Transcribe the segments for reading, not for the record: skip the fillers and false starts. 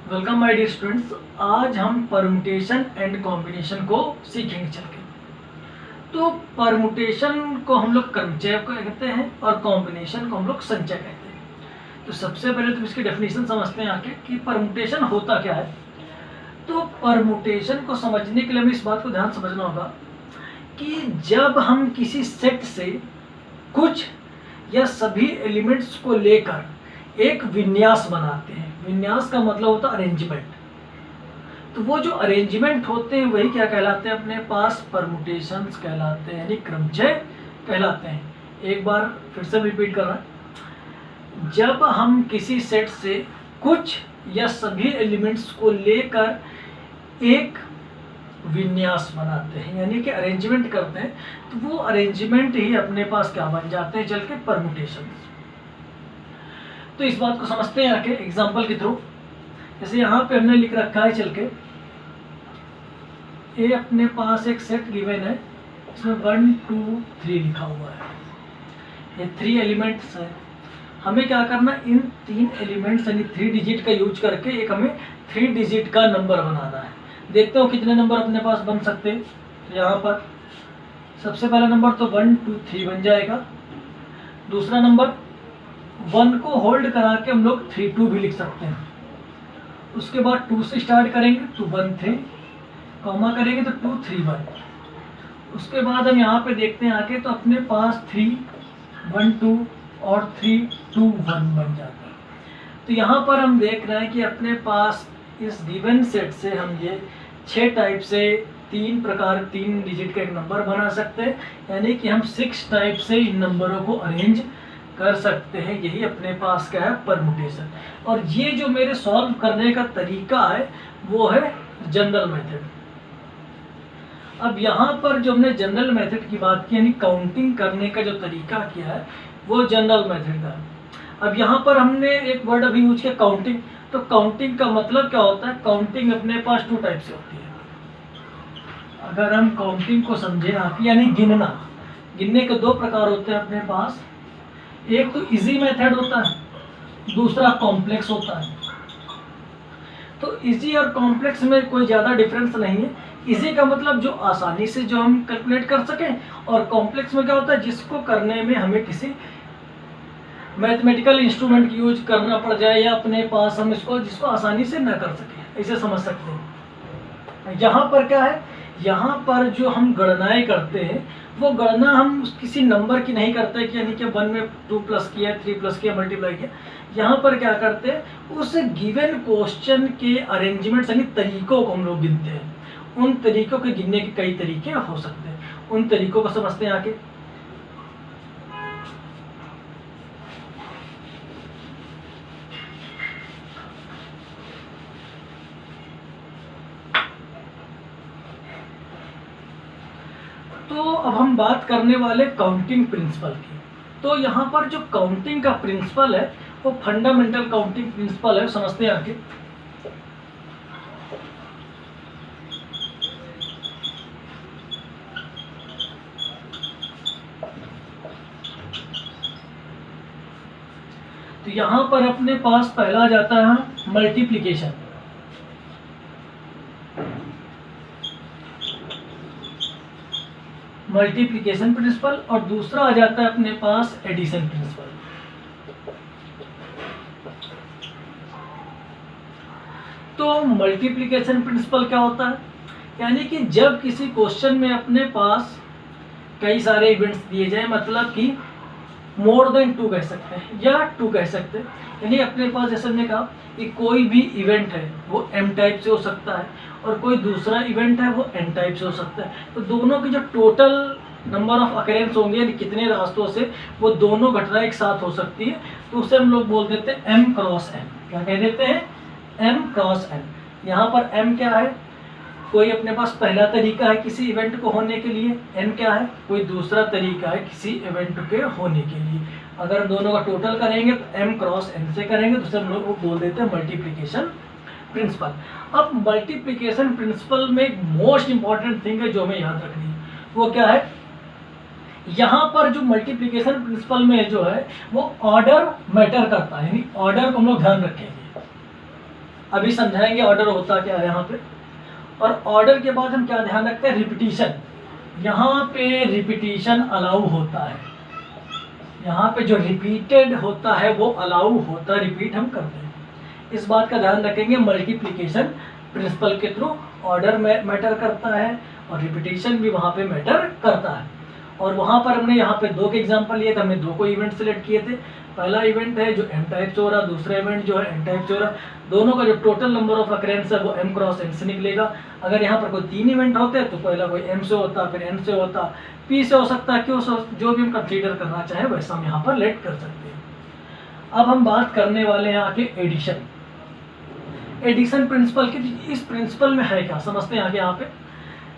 Welcome my dear students. आज हम permutation and combination को सीखेंगे चल के। तो परमुटेशन को हम लोग क्रमचय कहते हैं और कॉम्बिनेशन को हम लोग संचय कहते हैं। तो सबसे पहले तो इसकी डेफिनेशन समझते हैं आके कि परमुटेशन होता क्या है। तो परमुटेशन को समझने के लिए हमें इस बात को ध्यान समझना होगा कि जब हम किसी सेट से कुछ या सभी एलिमेंट्स को लेकर एक विन्यास बनाते हैं। विन्यास का मतलब होता है अरेंजमेंट। तो वो जो अरेंजमेंट होते हैं वही क्या कहलाते हैं, अपने पास परमुटेशंस कहलाते हैं, यानी क्रमचय कहलाते हैं। एक बार फिर से रिपीट कर रहा है। जब हम किसी सेट से कुछ या सभी एलिमेंट्स को लेकर एक विन्यास बनाते हैं, यानी कि अरेंजमेंट करते हैं, तो वो अरेंजमेंट ही अपने पास क्या बन जाते हैं, चल के परमुटेशंस। तो इस बात को समझते हैं आके एग्जांपल के थ्रू। जैसे यहाँ पे हमने लिख रखा है चल के, ये अपने पास एक सेट गिवन है, इसमें 1 2 3 लिखा हुआ है। ये 3 एलिमेंट्स है। हमें क्या करना, इन 3 एलिमेंट्स यानी 3 डिजिट का यूज करके एक हमें 3 डिजिट का नंबर बनाना है। देखते हो कितने नंबर अपने पास बन सकते हैं। तो यहाँ पर सबसे पहला नंबर तो 1 2 3 बन जाएगा। दूसरा नंबर 1 को होल्ड करा के हम लोग 3 2 भी लिख सकते हैं। उसके बाद 2 से स्टार्ट करेंगे तो 1 3, कॉमा करेंगे तो 2 3 1। उसके बाद हम यहाँ पे देखते हैं आके, तो अपने पास 3 1 2 और 3 2 1 बन जाता है। तो यहाँ पर हम देख रहे हैं कि अपने पास इस गिवन सेट से हम ये 6 टाइप से 3 प्रकार 3 डिजिट का एक नंबर बना सकते हैं, यानी कि हम 6 टाइप से इन नंबरों को अरेंज कर सकते हैं। यही अपने पास क्या है, परमुटेशन। और ये जो मेरे सॉल्व करने का तरीका है वो है जनरल मेथड। अब यहाँ पर जो हमने जनरल मेथड की बात की, यानी काउंटिंग करने का जो तरीका किया है वो जनरल मेथड का है। अब यहाँ पर हमने एक वर्ड अभी यूज किया, काउंटिंग। तो काउंटिंग का मतलब क्या होता है, काउंटिंग अपने पास 2 टाइप से होती है। अगर हम काउंटिंग को समझें आप, यानी गिनना, गिनने के 2 प्रकार होते हैं अपने पास। एक तो इजी मेथड होता है, दूसरा कॉम्प्लेक्स होता है। तो इजी और कॉम्प्लेक्स में कोई ज़्यादा डिफरेंस नहीं है। इजी का मतलब जो आसानी से जो हम कैलकुलेट कर सकें, और कॉम्प्लेक्स में क्या होता है, जिसको करने में हमें किसी मैथमेटिकल इंस्ट्रूमेंट की यूज करना पड़ जाए, या अपने पास हम इसको जिसको आसानी से न कर सकें, ऐसे समझ सकते हैं। यहाँ पर क्या है, यहाँ पर जो हम गणनाएं करते हैं वो गणना हम किसी नंबर की नहीं करते कि यानी कि 1 में 2 प्लस किया, 3 प्लस किया, मल्टीप्लाई किया। यहाँ पर क्या करते हैं, उस गिवन क्वेश्चन के अरेंजमेंट यानी तरीकों को हम लोग गिनते हैं। उन तरीकों के गिनने के कई तरीके हो सकते हैं, उन तरीकों को समझते हैं आगे। तो अब हम बात करने वाले काउंटिंग प्रिंसिपल की। तो यहाँ पर जो काउंटिंग का प्रिंसिपल है वो फंडामेंटल काउंटिंग प्रिंसिपल है, समझते हैं आगे। तो यहाँ पर अपने पास पहला जाता है मल्टीप्लिकेशन, मल्टीप्लिकेशन प्रिंसिपल, और दूसरा आ जाता है अपने पास एडिशन प्रिंसिपल। तो मल्टीप्लिकेशन प्रिंसिपल क्या होता है, यानी कि जब किसी क्वेश्चन में अपने पास कई सारे इवेंट्स दिए जाए, मतलब कि मोर देन 2 कह सकते हैं या 2 कह सकते हैं, यानी अपने पास जैसे हमने कहा कि कोई भी इवेंट है वो m टाइप से हो सकता है और कोई दूसरा इवेंट है वो n टाइप से हो सकता है। तो दोनों की जो टोटल नंबर ऑफ अकरेंस होंगे, यानी कितने रास्तों से वो दोनों घटना एक साथ हो सकती है, तो उसे हम लोग बोल देते हैं m क्रॉस n। क्या कह देते हैं, m क्रॉस n। यहाँ पर m क्या है, कोई अपने पास पहला तरीका है किसी इवेंट को होने के लिए, n क्या है, कोई दूसरा तरीका है किसी इवेंट के होने के लिए। अगर दोनों का टोटल करेंगे तो m क्रॉस n से करेंगे, तो हम लोग वो बोल देते हैं मल्टीप्लिकेशन प्रिंसिपल। अब मल्टीप्लिकेशन प्रिंसिपल में एक मोस्ट इंपॉर्टेंट थिंग है जो हमें याद रखनी है, वो क्या है, यहाँ पर जो मल्टीप्लिकेशन प्रिंसिपल में जो है वो ऑर्डर मैटर करता है, यानी ऑर्डर को हम लोग ध्यान रखेंगे। अभी समझाएंगे ऑर्डर होता क्या है यहाँ पे। और ऑर्डर के बाद हम क्या ध्यान रखते हैं, रिपीटिशन। यहाँ पे रिपीटिशन अलाउ होता है, यहाँ पे जो रिपीटेड होता है वो अलाउ होता है, रिपीट हम करते हैं। इस बात का ध्यान रखेंगे, मल्टीप्लिकेशन प्रिंसिपल के थ्रू ऑर्डर मैटर करता है और रिपीटिशन भी वहाँ पे मैटर करता है। और वहाँ पर हमने यहाँ पे 2 के एग्जांपल लिए थे, हमने 2 को इवेंट सेलेक्ट किए थे। पहला इवेंट है जो m टाइप से हो रहा, दूसरा इवेंट जो है n टाइप से हो रहा। दोनों का जो टोटल नंबर ऑफ अकरेंस है वो m क्रॉस n से निकलेगा। अगर यहाँ पर कोई 3 इवेंट होते हैं तो पहला कोई m से होता, फिर n से होता, p से हो सकता है, q से, जो भी हम कंसीडर करना चाहें वैसा हम यहाँ पर लेट कर सकते हैं। अब हम बात करने वाले हैं आगे एडिशन। एडिशन प्रिंसिपल की, इस प्रिंसिपल में है क्या समझते हैं आगे यहाँ पे।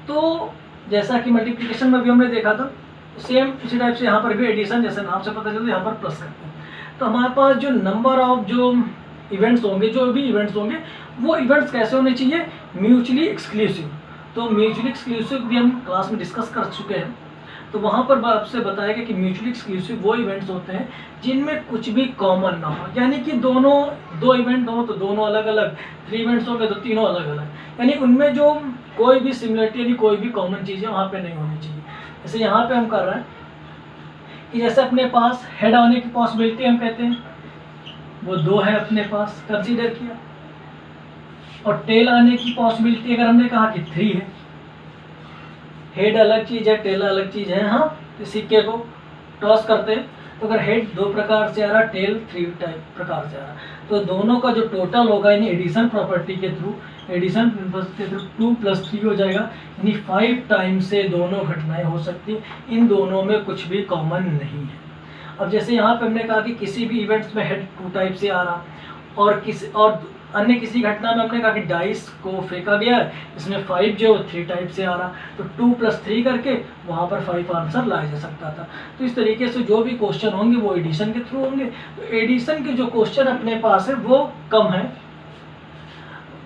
तो जैसा कि मल्टीप्लिकेशन में भी हमने देखा था, सेम इसी टाइप से यहाँ पर भी एडिशन, जैसे नाम से पता चलता है यहाँ पर प्लस करते हैं। तो हमारे पास जो नंबर ऑफ जो इवेंट्स होंगे, जो भी इवेंट्स होंगे, वो इवेंट्स कैसे होने चाहिए, म्यूचुअली एक्सक्लूसिव। तो म्यूचुअली एक्सक्लूसिव भी हम क्लास में डिस्कस कर चुके हैं। तो वहाँ पर आपसे बताया गया कि म्यूचुअली एक्सक्लूसिव वो इवेंट्स होते हैं जिनमें कुछ भी कॉमन ना हो, यानी कि दोनों 2 इवेंट हो तो दोनों अलग अलग, 3 इवेंट्स होंगे तो तीनों अलग अलग, यानी उनमें जो कोई भी सिमिलरिटी यानी कोई भी कॉमन चीज़ें वहाँ पे नहीं होनी चाहिए। जैसे यहाँ पे हम कर रहे हैं कि जैसे अपने पास हेड आने की पॉसिबिलिटी हम कहते हैं वो 2 है अपने पास, कंसीडर किया। और टेल आने की पॉसिबिलिटी अगर हमने कहा कि 3 है। हेड अलग चीज़ है, टेल अलग चीज़ है। हाँ, तो सिक्के को टॉस करते हैं तो अगर हेड 2 प्रकार से आ रहा, टेल 3 टाइप प्रकार से आ रहा, तो दोनों का जो टोटल होगा यानी एडिशन प्रॉपर्टी के थ्रू, एडिशन के थ्रू 2 + 3 हो जाएगा, यानी 5 टाइम्स से दोनों घटनाएं हो सकती, इन दोनों में कुछ भी कॉमन नहीं है। अब जैसे यहाँ पे हमने कहा कि किसी भी इवेंट्स में हेड 2 टाइप से आ रहा और अन्य किसी घटना में हमने कहा कि डाइस को फेंका गया है, इसमें 5 जो 3 टाइप से आ रहा, तो 2 + 3 करके वहाँ पर 5 आंसर लाया जा सकता था। तो इस तरीके से जो भी क्वेश्चन होंगे वो एडिशन के थ्रू होंगे। तो एडिशन के जो क्वेश्चन अपने पास है वो कम है,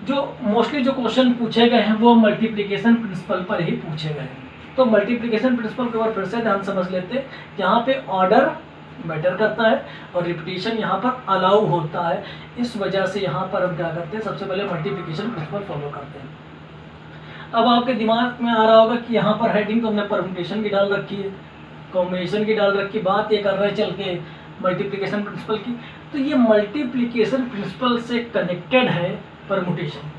जो मोस्टली जो क्वेश्चन पूछे गए हैं वो मल्टीप्लिकेशन प्रिंसिपल पर ही पूछे गए हैं। तो मल्टीप्लिकेशन प्रिंसिपल के ऊपर फिर से ध्यान समझ लेते हैं, यहाँ पे ऑर्डर मैटर करता है और रिपीटिशन यहाँ पर अलाउ होता है। इस वजह से यहाँ पर हम क्या करते हैं, सबसे पहले मल्टीप्लिकेशन प्रिंसिपल फॉलो करते हैं। अब आपके दिमाग में आ रहा होगा कि यहाँ पर हेडिंग तो हमने परम्यूटेशन की डाल रखी है, कॉम्बिनेशन की डाल रखी, बात ये कर रहे चल के मल्टीप्लिकेशन प्रिंसिपल की। तो ये मल्टीप्लिकेशन प्रिंसिपल से कनेक्टेड है परम्यूटेशन।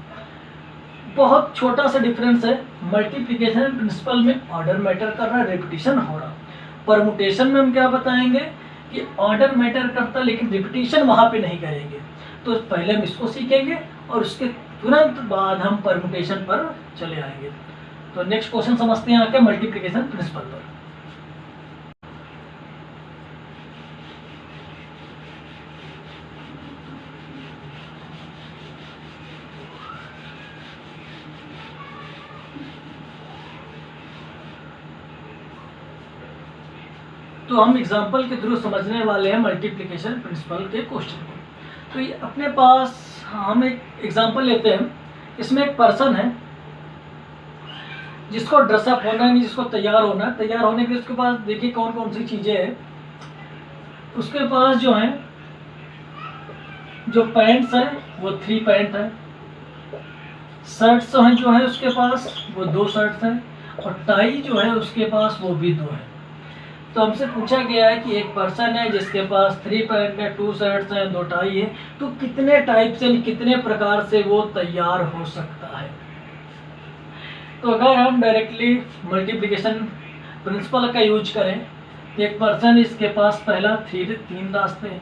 बहुत छोटा सा डिफरेंस है, मल्टीप्लिकेशन प्रिंसिपल में ऑर्डर मैटर कर रहा है, रिपीटिशन हो रहा। परम्यूटेशन में हम क्या बताएंगे कि ऑर्डर मैटर करता लेकिन रिपीटिशन वहाँ पे नहीं करेंगे। तो पहले हम इसको सीखेंगे और उसके तुरंत बाद हम परम्यूटेशन पर चले आएंगे। तो नेक्स्ट क्वेश्चन समझते हैं आके मल्टीप्लिकेशन प्रिंसिपल पर। तो हम एग्जाम्पल के थ्रू समझने वाले हैं मल्टीप्लिकेशन प्रिंसिपल के क्वेश्चन को। तो ये अपने पास हम एक एग्जाम्पल लेते हैं, इसमें एक पर्सन है जिसको ड्रेसअप होना है, जिसको तैयार होना है। तैयार होने के लिए उसके पास देखिए कौन कौन सी चीज़ें हैं। उसके पास जो है जो पैंट्स हैं वो 3 पैंट है, शर्ट्स हैं जो है उसके पास वो 2 शर्ट्स हैं, और टाई जो है उसके पास वो भी 2 है। तो हमसे पूछा गया है कि एक पर्सन है जिसके पास 3 पैंट है, 2 शर्ट्स हैं, 2 टाई है, तो कितने टाइप से, कितने प्रकार से वो तैयार हो सकता है। तो अगर हम डायरेक्टली मल्टीप्लिकेशन प्रिंसिपल का यूज करें तो एक पर्सन, इसके पास पहला 3 रास्ते हैं,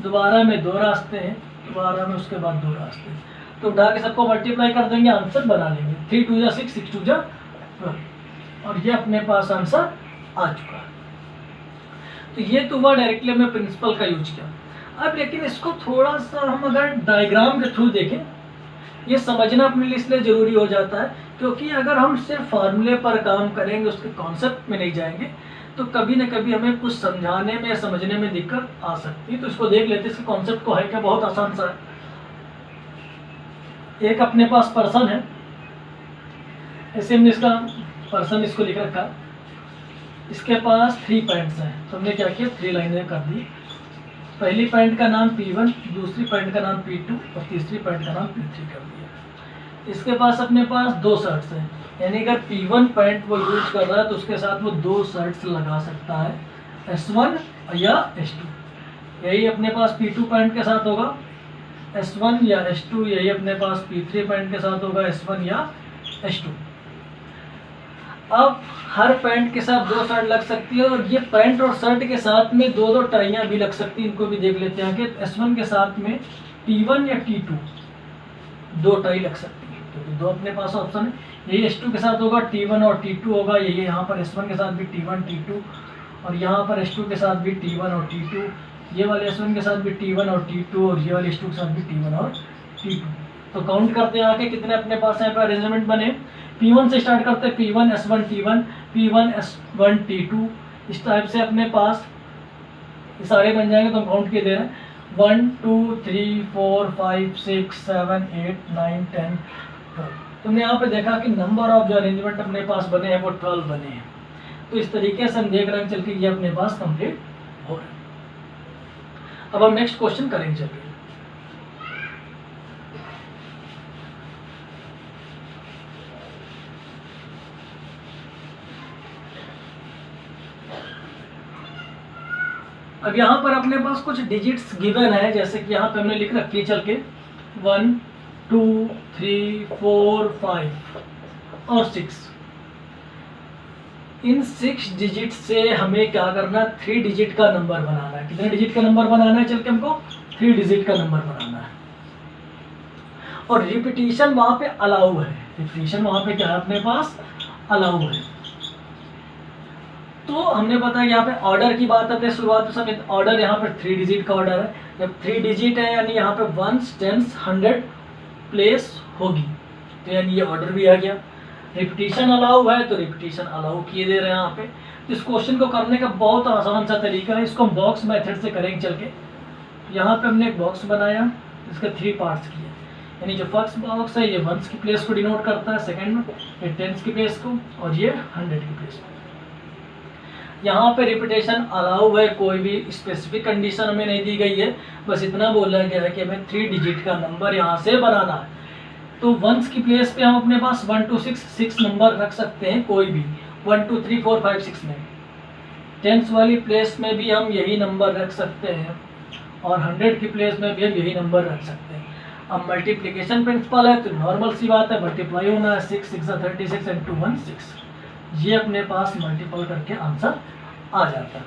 दोबारा में 2 रास्ते हैं, दोबारा में उसके बाद 2 रास्ते हैं। तो उठा के सबको मल्टीप्लाई कर देंगे, आंसर बना लेंगे। 3 × 2 = 6, 6 × 2 = 12, और ये अपने पास आंसर आ चुका है। तो ये तो हुआ डायरेक्टली हमने प्रिंसिपल का यूज किया। अब लेकिन इसको थोड़ा सा हम अगर डायग्राम के थ्रू देखें, ये समझना अपने लिए इसलिए ज़रूरी हो जाता है क्योंकि अगर हम सिर्फ फार्मूले पर काम करेंगे, उसके कॉन्सेप्ट में नहीं जाएंगे, तो कभी न कभी हमें कुछ समझाने में या समझने में दिक्कत आ सकती है। तो इसको देख लेते हैं, इसके कॉन्सेप्ट को है क्या, बहुत आसान सा है। एक अपने पास पर्सन है, ऐसे हमने इसका पर्सन इसको लिख रखा, इसके पास 3 पैंट्स हैं। तो हमने क्या किया, 3 लाइनें कर दी। पहली पॉइंट का नाम P1, दूसरी पॉइंट का नाम P2 और तीसरी पॉइंट का नाम P3 कर दिया। इसके पास अपने पास दो शर्ट्स हैं, यानी अगर P1 पॉइंट वो यूज कर रहा है तो उसके साथ वो दो शर्ट्स लगा सकता है, S1 या S2। यही अपने पास P2 पॉइंट के साथ होगा S1 या S2, यही अपने पास P3 पॉइंट के साथ होगा S1 या S2। अब हर पैंट के साथ दो शर्ट लग सकती है, और ये पैंट और शर्ट के साथ में दो दो टाइयाँ भी लग सकती है। इनको भी देख लेते हैं कि S1 के साथ में T1 या T2 दो टाई लग सकती है, क्योंकि दो अपने पास ऑप्शन है। यही S2 के साथ होगा T1 और T2 होगा, यही यहाँ पर S1 के साथ भी T1 T2, और यहाँ पर S2 के साथ भी T1 और T2, ये वाले S1 के साथ भी T1 और T2, और ये वाले S2 के साथ भी T1 और T2। तो काउंट करते हैं आके कितने अपने पास यहाँ पर अरेंजमेंट बने। P1 से स्टार्ट करते हैं, P1 S1 T1, P1 S1 T2, इस टाइप से अपने पास ये सारे बन जाएंगे। तो हम काउंट किए दे रहे हैं 1 2 3 4 5 6 7 8 9 10 12। तुमने यहाँ पे देखा कि नंबर ऑफ जो अरेंजमेंट अपने पास बने हैं वो 12 बने हैं। तो इस तरीके से हम देख रहे हैं चल के ये अपने पास कंप्लीट हो रहा है। अब हम नेक्स्ट क्वेश्चन करेंगे चलिए। अब यहाँ पर अपने पास कुछ डिजिट्स गिवन है, जैसे कि यहाँ पे हमने लिख रखी है चल के 1 2 3 4 5 और 6। इन 6 डिजिट से हमें क्या करना है, 3 डिजिट का नंबर बनाना है। कितने डिजिट का नंबर बनाना है चल के हमको 3 डिजिट का नंबर बनाना है। और रिपीटिशन वहाँ पे अलाउ है, रिपीटिशन वहाँ पे क्या है अपने पास अलाउ है। तो हमने पता है यहाँ पे ऑर्डर की बात आती है शुरुआत में, समय ऑर्डर यहाँ पर 3 डिजिट का ऑर्डर है। जब 3 डिजिट है यानी यहाँ पे 1s 10s 100 प्लेस होगी, तो यानी ये ऑर्डर भी आ गया। रिपीटिशन अलाउ है तो रिपीटिशन अलाउ किए दे रहे हैं यहाँ पे। तो इस क्वेश्चन को करने का बहुत आसान सा तरीका है, इसको हम बॉक्स मेथड से करेंगे चल के। यहाँ पे हमने एक बॉक्स बनाया, इसके 3 पार्ट्स किए, यानी जो फर्स्ट बॉक्स है ये 1s की प्लेस को डिनोट करता है, सेकेंड में ये 10s की प्लेस को, और ये 100 की प्लेस को। यहाँ पे रिपीटेशन अलाउ है, कोई भी स्पेसिफिक कंडीशन हमें नहीं दी गई है, बस इतना बोला गया है कि हमें 3 डिजिट का नंबर यहाँ से बनाना है। तो 1s की प्लेस पे हम अपने पास 1 2 6 नंबर रख सकते हैं, कोई भी 1 2 3 4 5 6 में। 10s वाली प्लेस में भी हम यही नंबर रख सकते हैं, और 100 की प्लेस में भी हम यही नंबर रख सकते हैं। अब मल्टीप्लिकेशन प्रिंसिपल है तो नॉर्मल सी बात है, मल्टीप्लाई होना है, 6 6 36 एंड 2 1 6। ये अपने पास मल्टीपल करके आंसर आ जाता है।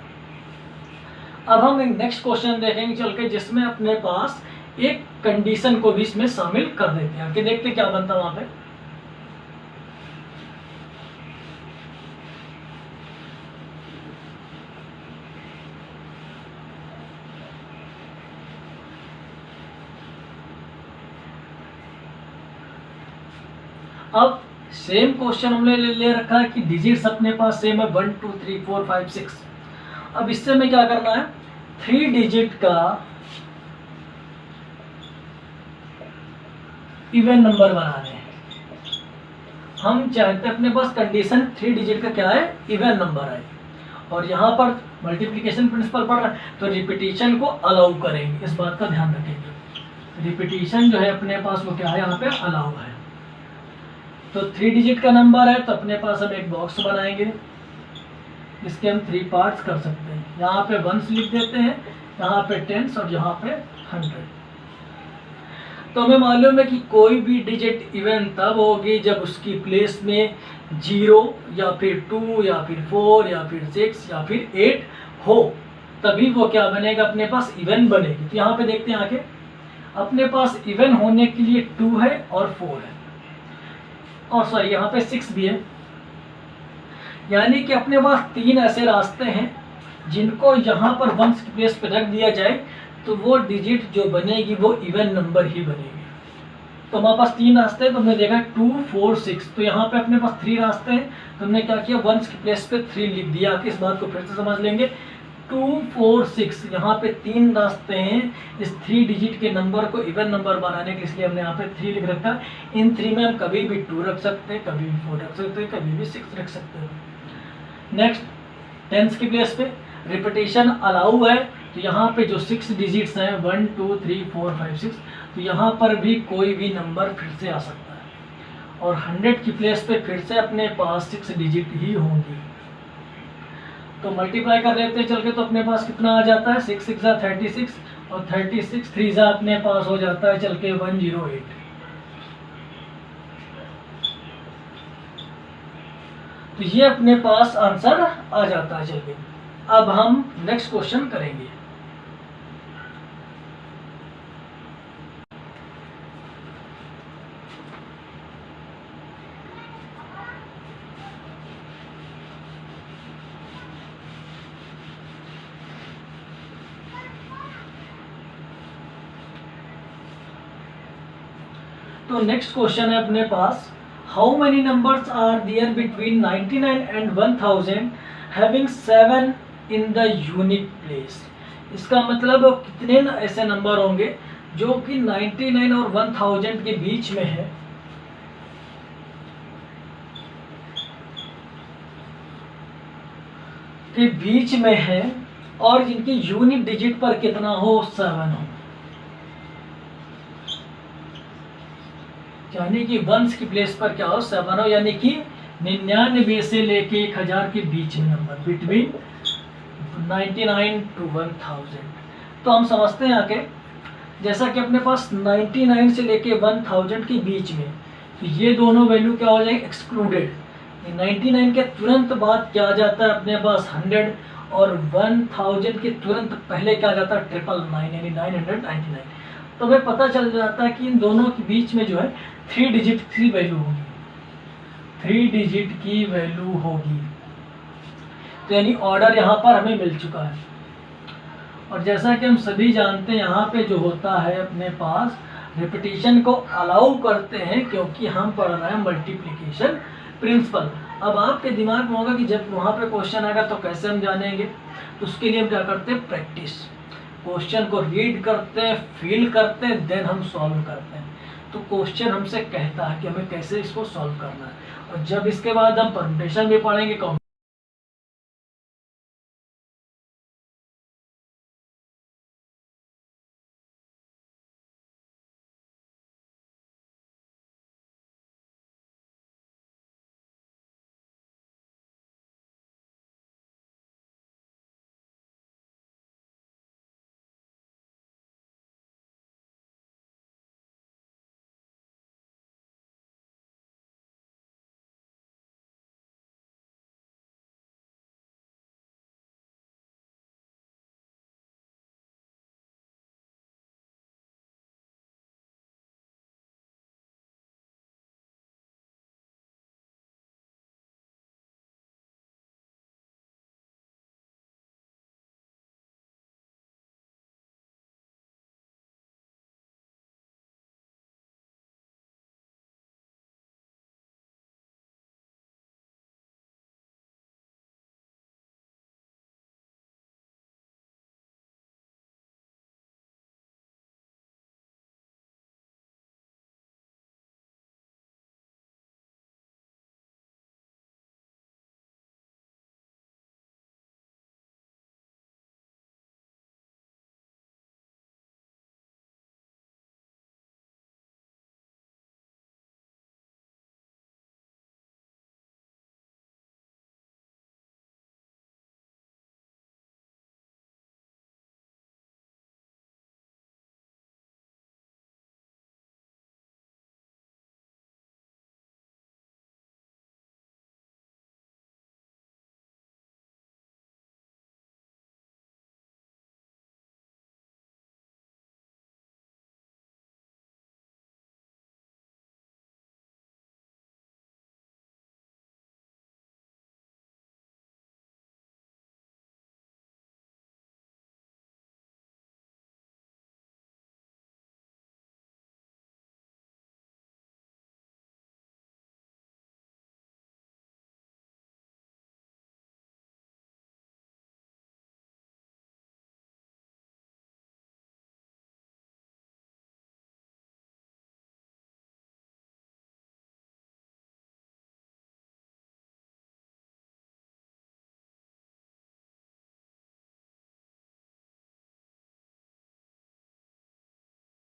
अब हम एक नेक्स्ट क्वेश्चन देखेंगे चल के, जिसमें अपने पास एक कंडीशन को भी इसमें शामिल कर देते हैं, कि देखते क्या बनता है वहां पे। अब सेम क्वेश्चन हमने ले रखा है कि डिजिट्स अपने पास सेम है 1 2 3 4 5 6। अब इससे हमें क्या करना है, 3 डिजिट का इवन नंबर बनाने हैं। हम चाहते हैं अपने पास कंडीशन 3 डिजिट का क्या है, इवन नंबर है, और यहाँ पर मल्टीप्लिकेशन प्रिंसिपल पढ़ रहा है तो रिपीटिशन को अलाउ करेंगे, इस बात का ध्यान रखेंगे। रिपीटिशन जो है अपने पास वो क्या है, यहाँ पे अलाउ है। तो 3 डिजिट का नंबर है तो अपने पास हम एक बॉक्स बनाएंगे, इसके हम 3 पार्ट्स कर सकते हैं। यहाँ पे 1s लिख देते हैं, यहाँ पे 10s और यहाँ पे 100। तो हमें मालूम है कि कोई भी डिजिट इवन तब होगी जब उसकी प्लेस में 0 या फिर 2 या फिर 4 या फिर 6 या फिर 8 हो, तभी वो क्या बनेगा, अपने पास इवन बनेगी। तो यहाँ पे देखते हैं आगे, अपने पास इवन होने के लिए 2 है और 4 है, और सॉरी यहाँ पे 6 भी है। यानी कि अपने पास 3 ऐसे रास्ते हैं जिनको यहाँ पर 1s की प्लेस पे रख दिया जाए तो वो डिजिट जो बनेगी वो इवन नंबर ही बनेगी। तो हमारे पास 3 रास्ते हैं, तो हमने देखा 2 4 6। तो यहाँ पे अपने पास 3 रास्ते हैं, तो हमने क्या किया, 1s की प्लेस पे 3 लिख दिया। इस बात को फिर से समझ लेंगे, 2 4 6 यहाँ पे 3 रास्ते हैं इस 3 डिजिट के नंबर को इवन नंबर बनाने के, इसलिए हमने यहाँ पे 3 लिख रखा। इन 3 में हम कभी भी 2 रख सकते हैं, कभी भी 4 रख सकते हैं, कभी भी 6 रख सकते हैं। नेक्स्ट 10s की प्लेस पे रिपीटिशन अलाउ है तो यहाँ पे जो 6 डिजिट्स हैं 1 2 3 4 5 6, तो यहाँ पर भी कोई भी नंबर फिर से आ सकता है और 100 की प्लेस पे फिर से अपने पास 6 डिजिट ही होंगी। तो मल्टीप्लाई कर लेते हैं चल के, तो अपने पास कितना आ जाता है 6 6 36 और 36 3 अपने पास हो जाता है चल के 108। तो ये अपने पास आंसर आ जाता है। चलिए अब हम नेक्स्ट क्वेश्चन करेंगे। तो नेक्स्ट क्वेश्चन है अपने पास, how many numbers are there between 99 and 1000 having 7 in the unit place. इसका मतलब कितने ऐसे नंबर होंगे जो कि 99 और 1000 के बीच में है, और जिनकी यूनिट डिजिट पर कितना हो 7 हो, यानी कि वंस की प्लेस पर क्या हो 7 हो, यानी कि 99 से लेके 1000 के बीच में नंबर, बिटवीन 99 टू 1000। तो हम समझते हैं आके, जैसा कि अपने पास 99 से लेके 1000 के बीच में, तो ये दोनों वैल्यू क्या हो जाएगी एक्सक्लूडेड। 99 के तुरंत बाद क्या आ जाता है अपने पास 100, और 1000 के तुरंत पहले क्या आ जाता है 999 यानी 999। तो हमें पता चल जाता है कि इन दोनों के बीच में जो है 3 डिजिट की वैल्यू होगी, 3 डिजिट की वैल्यू होगी। तो यानी ऑर्डर यहाँ पर हमें मिल चुका है। और जैसा कि हम सभी जानते हैं यहाँ पे जो होता है अपने पास रिपीटिशन को अलाउ करते हैं, क्योंकि हम पढ़ रहे हैं मल्टीप्लिकेशन प्रिंसिपल। अब आपके दिमाग में होगा कि जब वहाँ पे क्वेश्चन आएगा तो कैसे हम जानेंगे, तो उसके लिए हम क्या करते हैं प्रैक्टिस, क्वेश्चन को रीड करते हैं, फील करते हैं, देन हम सॉल्व करते हैं। तो क्वेश्चन हमसे कहता है कि हमें कैसे इसको सॉल्व करना है, और जब इसके बाद हम परमुटेशन भी पढ़ेंगे,